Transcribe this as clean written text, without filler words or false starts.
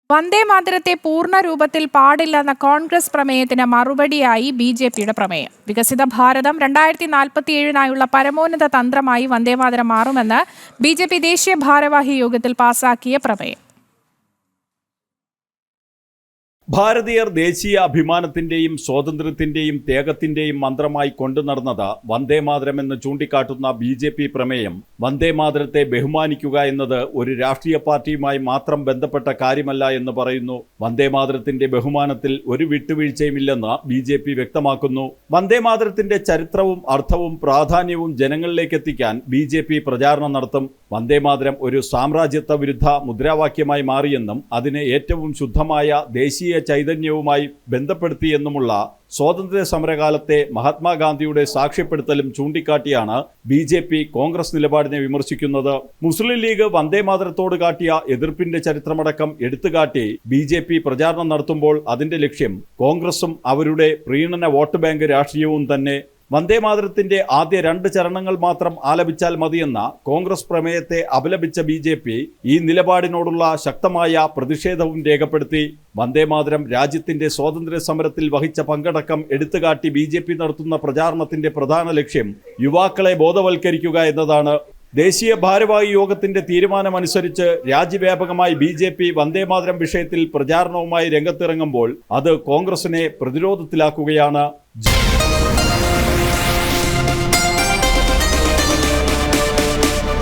വന്ദേ മാതരത്തെ പൂർണ്ണ രൂപത്തിൽ പാടില്ലെന്ന കോൺഗ്രസ് പ്രമേയത്തിന് മറുപടിയായി ബി.ജെ.പിയുടെ പ്രമേയം. വികസിത ഭാരതം 2047-നായുള്ള പരമോന്നത തന്ത്രമായി വന്ദേമാതരം മാറുമെന്ന് ബി.ജെ.പി ദേശീയ ഭാരവാഹി യോഗത്തിൽ പാസാക്കിയ പ്രമേയം. ഭാരതീയർ ദേശീയ അഭിമാനത്തിന്റെയും സ്വാതന്ത്ര്യത്തിന്റെയും ത്യാഗത്തിന്റെയും മന്ത്രമായി കൊണ്ടുനടന്നത് വന്ദേമാതരമെന്ന് ചൂണ്ടിക്കാട്ടുന്ന ബി.ജെ.പി പ്രമേയം വന്ദേമാതരത്തെ ബഹുമാനിക്കുക എന്നത് ഒരു രാഷ്ട്രീയ പാർട്ടിയുമായി മാത്രം ബന്ധപ്പെട്ട കാര്യമല്ല എന്ന് പറയുന്നു. വന്ദേമാതരത്തിന്റെ ബഹുമാനത്തിൽ ഒരു വിട്ടുവീഴ്ചയുമില്ലെന്ന് ബി.ജെ.പി വ്യക്തമാക്കുന്നു. വന്ദേമാതരത്തിന്റെ ചരിത്രവും അർത്ഥവും പ്രാധാന്യവും ജനങ്ങളിലേക്ക് എത്തിക്കാൻ ബി.ജെ.പി പ്രചാരണം നടത്തും. വന്ദേമാതരം ഒരു സാമ്രാജ്യത്വ വിരുദ്ധ മുദ്രാവാക്യമായി മാറിയെന്നും അതിനെ ഏറ്റവും ശുദ്ധമായ ദേശീയ ചൈതന്യവുമായി ബന്ധപ്പെടുത്തിയെന്നുമുള്ള സ്വാതന്ത്ര്യ സമരകാലത്തെ മഹാത്മാഗാന്ധിയുടെ സാക്ഷ്യപ്പെടുത്തലും ചൂണ്ടിക്കാട്ടിയാണ് ബി.ജെ.പി കോൺഗ്രസ് നിലപാടിനെ വിമർശിക്കുന്നത്. മുസ്ലിം ലീഗ് വന്ദേമാതരത്തോട് കാട്ടിയ എതിർപ്പിന്റെ ചരിത്രമടക്കം എടുത്തുകാട്ടി ബി.ജെ.പി പ്രചാരണം നടത്തുമ്പോൾ അതിന്റെ ലക്ഷ്യം കോൺഗ്രസും അവരുടെ പ്രീണന വോട്ട് ബാങ്ക് രാഷ്ട്രീയവും തന്നെ. വന്ദേമാതരത്തിന്റെ ആദ്യ 2 ചരണങ്ങൾ മാത്രം ആലപിച്ചാൽ മതിയെന്ന കോൺഗ്രസ് പ്രമേയത്തെ അപലപിച്ച ബി.ജെ.പി ഈ നിലപാടിനോടുള്ള ശക്തമായ പ്രതിഷേധവും രേഖപ്പെടുത്തി. വന്ദേമാതരം രാജ്യത്തിന്റെ സ്വാതന്ത്ര്യ സമരത്തിൽ വഹിച്ച പങ്കടക്കം എടുത്തുകാട്ടി ബി.ജെ.പി നടത്തുന്ന പ്രചാരണത്തിന്റെ പ്രധാന ലക്ഷ്യം യുവാക്കളെ ബോധവൽക്കരിക്കുക എന്നതാണ്. ദേശീയ ഭാരവാഹി യോഗത്തിന്റെ തീരുമാനമനുസരിച്ച് രാജ്യവ്യാപകമായി ബി.ജെ.പി വന്ദേമാതരം വിഷയത്തിൽ പ്രചാരണവുമായി രംഗത്തിറങ്ങുമ്പോൾ അത് കോൺഗ്രസിനെ പ്രതിരോധത്തിലാക്കുകയാണ്.